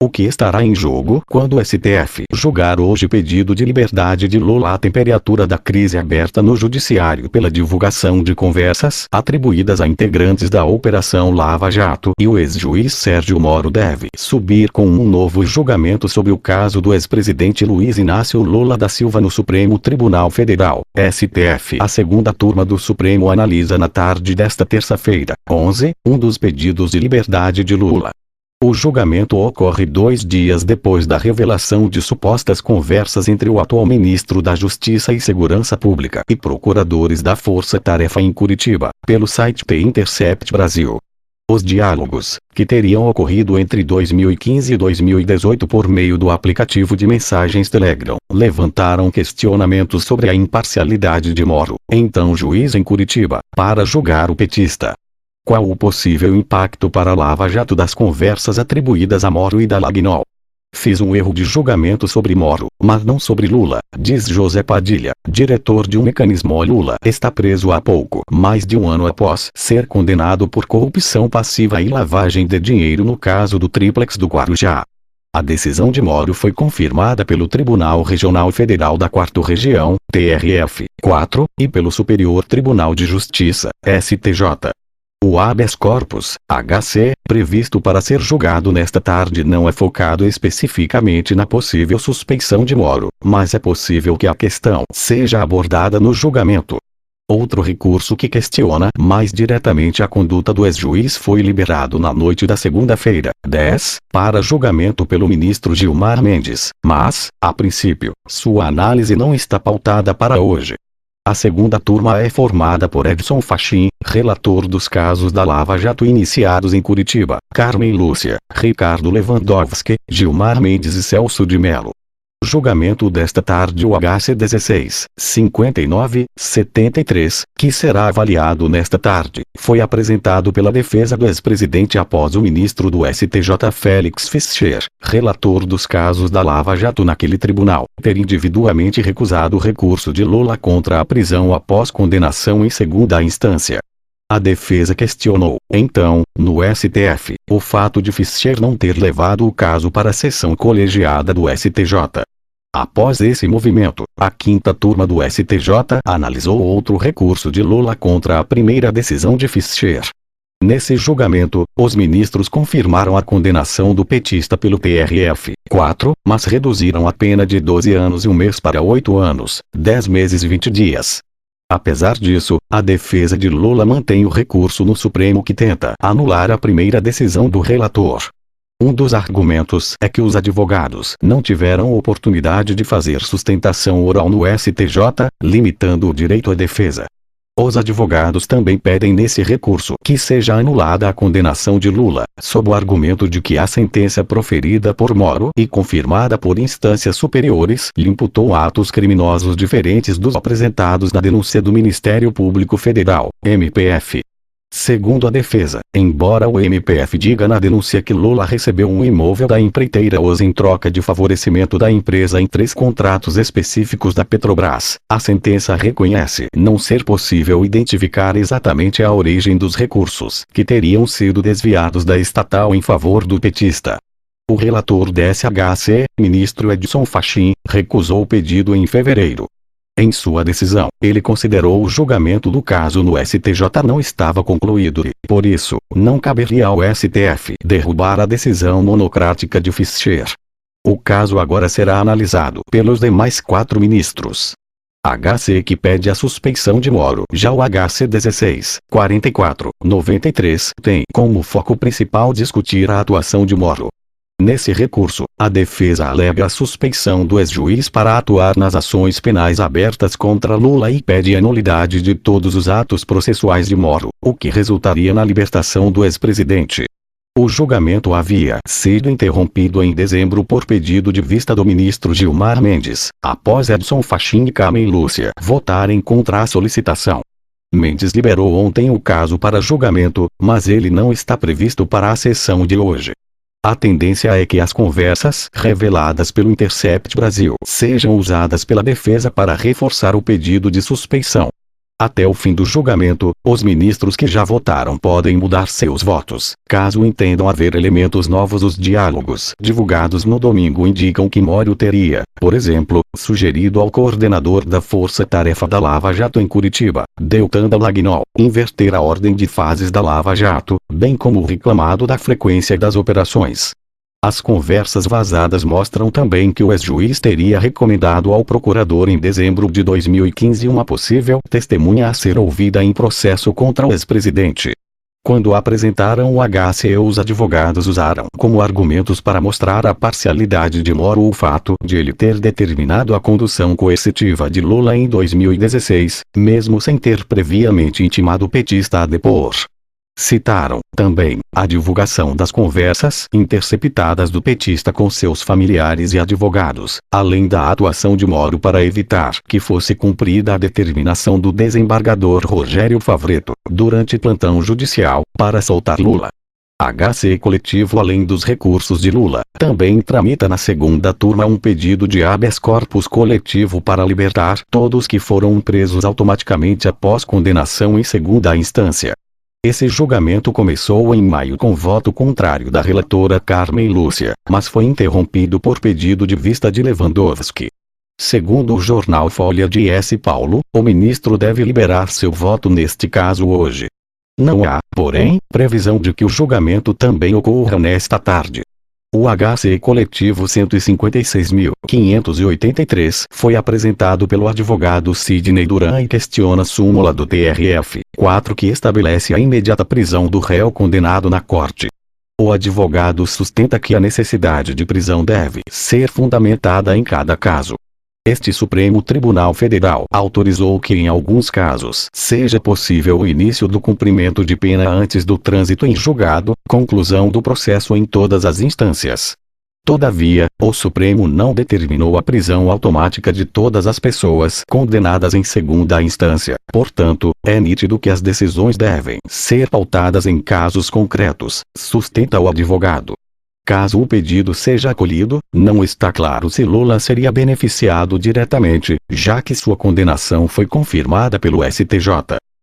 O que estará em jogo quando o STF julgar hoje pedido de liberdade de Lula? A temperatura da crise aberta no judiciário pela divulgação de conversas atribuídas a integrantes da Operação Lava Jato e o ex-juiz Sérgio Moro deve subir com um novo julgamento sobre o caso do ex-presidente Luiz Inácio Lula da Silva no Supremo Tribunal Federal, STF. A segunda turma do Supremo analisa na tarde desta terça-feira, 11, um dos pedidos de liberdade de Lula. O julgamento ocorre 2 dias depois da revelação de supostas conversas entre o atual ministro da Justiça e Segurança Pública e procuradores da Força Tarefa em Curitiba, pelo site The Intercept Brasil. Os diálogos, que teriam ocorrido entre 2015 e 2018 por meio do aplicativo de mensagens Telegram, levantaram questionamentos sobre a imparcialidade de Moro, então juiz em Curitiba, para julgar o petista. Qual o possível impacto para a Lava Jato das conversas atribuídas a Moro e da Lagnol? Fiz um erro de julgamento sobre Moro, mas não sobre Lula, diz José Padilha, diretor de um mecanismo. Lula está preso há pouco mais de um ano após ser condenado por corrupção passiva e lavagem de dinheiro no caso do Triplex do Guarujá. A decisão de Moro foi confirmada pelo Tribunal Regional Federal da 4ª Região, TRF-4, e pelo Superior Tribunal de Justiça, STJ. O habeas corpus, HC, previsto para ser julgado nesta tarde não é focado especificamente na possível suspeição de Moro, mas é possível que a questão seja abordada no julgamento. Outro recurso que questiona mais diretamente a conduta do ex-juiz foi liberado na noite da segunda-feira, 10, para julgamento pelo ministro Gilmar Mendes, mas, a princípio, sua análise não está pautada para hoje. A segunda turma é formada por Edson Fachin, relator dos casos da Lava Jato iniciados em Curitiba, Carmen Lúcia, Ricardo Lewandowski, Gilmar Mendes e Celso de Mello. Julgamento desta tarde. O HC 16-59-73, que será avaliado nesta tarde, foi apresentado pela defesa do ex-presidente após o ministro do STJ Félix Fischer, relator dos casos da Lava Jato naquele tribunal, ter individualmente recusado o recurso de Lula contra a prisão após condenação em segunda instância. A defesa questionou, então, no STF, o fato de Fischer não ter levado o caso para a sessão colegiada do STJ. Após esse movimento, a 5ª turma do STJ analisou outro recurso de Lula contra a primeira decisão de Fischer. Nesse julgamento, os ministros confirmaram a condenação do petista pelo TRF-4, mas reduziram a pena de 12 anos e 1 mês para 8 anos, 10 meses e 20 dias. Apesar disso, a defesa de Lula mantém o recurso no Supremo que tenta anular a primeira decisão do relator. Um dos argumentos é que os advogados não tiveram oportunidade de fazer sustentação oral no STJ, limitando o direito à defesa. Os advogados também pedem nesse recurso que seja anulada a condenação de Lula, sob o argumento de que a sentença proferida por Moro e confirmada por instâncias superiores lhe imputou atos criminosos diferentes dos apresentados na denúncia do Ministério Público Federal, MPF. Segundo a defesa, embora o MPF diga na denúncia que Lula recebeu um imóvel da empreiteira Oz em troca de favorecimento da empresa em 3 contratos específicos da Petrobras, a sentença reconhece não ser possível identificar exatamente a origem dos recursos que teriam sido desviados da estatal em favor do petista. O relator do SHC, ministro Edson Fachin, recusou o pedido em fevereiro. Em sua decisão, ele considerou o julgamento do caso no STJ não estava concluído e, por isso, não caberia ao STF derrubar a decisão monocrática de Fischer. O caso agora será analisado pelos demais 4 ministros. HC que pede a suspeição de Moro. Já o HC 16-44-93 tem como foco principal discutir a atuação de Moro. Nesse recurso, a defesa alega a suspeição do ex-juiz para atuar nas ações penais abertas contra Lula e pede a nulidade de todos os atos processuais de Moro, o que resultaria na libertação do ex-presidente. O julgamento havia sido interrompido em dezembro por pedido de vista do ministro Gilmar Mendes, após Edson Fachin e Carmen Lúcia votarem contra a solicitação. Mendes liberou ontem o caso para julgamento, mas ele não está previsto para a sessão de hoje. A tendência é que as conversas reveladas pelo Intercept Brasil sejam usadas pela defesa para reforçar o pedido de suspeição. Até o fim do julgamento, os ministros que já votaram podem mudar seus votos, caso entendam haver elementos novos. Os diálogos divulgados no domingo indicam que Moro teria, por exemplo, sugerido ao coordenador da Força-Tarefa da Lava Jato em Curitiba, Deltan Dallagnol, inverter a ordem de fases da Lava Jato, bem como reclamado da frequência das operações. As conversas vazadas mostram também que o ex-juiz teria recomendado ao procurador em dezembro de 2015 uma possível testemunha a ser ouvida em processo contra o ex-presidente. Quando apresentaram o HC, os advogados usaram como argumentos para mostrar a parcialidade de Moro o fato de ele ter determinado a condução coercitiva de Lula em 2016, mesmo sem ter previamente intimado o petista a depor. Citaram, também, a divulgação das conversas interceptadas do petista com seus familiares e advogados, além da atuação de Moro para evitar que fosse cumprida a determinação do desembargador Rogério Favretto, durante plantão judicial, para soltar Lula. HC coletivo. Além dos recursos de Lula, também tramita na segunda turma um pedido de habeas corpus coletivo para libertar todos que foram presos automaticamente após condenação em segunda instância. Esse julgamento começou em maio com voto contrário da relatora Carmen Lúcia, mas foi interrompido por pedido de vista de Lewandowski. Segundo o jornal Folha de S. Paulo, o ministro deve liberar seu voto neste caso hoje. Não há, porém, previsão de que o julgamento também ocorra nesta tarde. O HC coletivo 156.583 foi apresentado pelo advogado Sidney Duran e questiona a súmula do TRF-4 que estabelece a imediata prisão do réu condenado na corte. O advogado sustenta que a necessidade de prisão deve ser fundamentada em cada caso. Este Supremo Tribunal Federal autorizou que em alguns casos seja possível o início do cumprimento de pena antes do trânsito em julgado, conclusão do processo em todas as instâncias. Todavia, o Supremo não determinou a prisão automática de todas as pessoas condenadas em segunda instância, portanto, é nítido que as decisões devem ser pautadas em casos concretos, sustenta o advogado. Caso o pedido seja acolhido, não está claro se Lula seria beneficiado diretamente, já que sua condenação foi confirmada pelo STJ.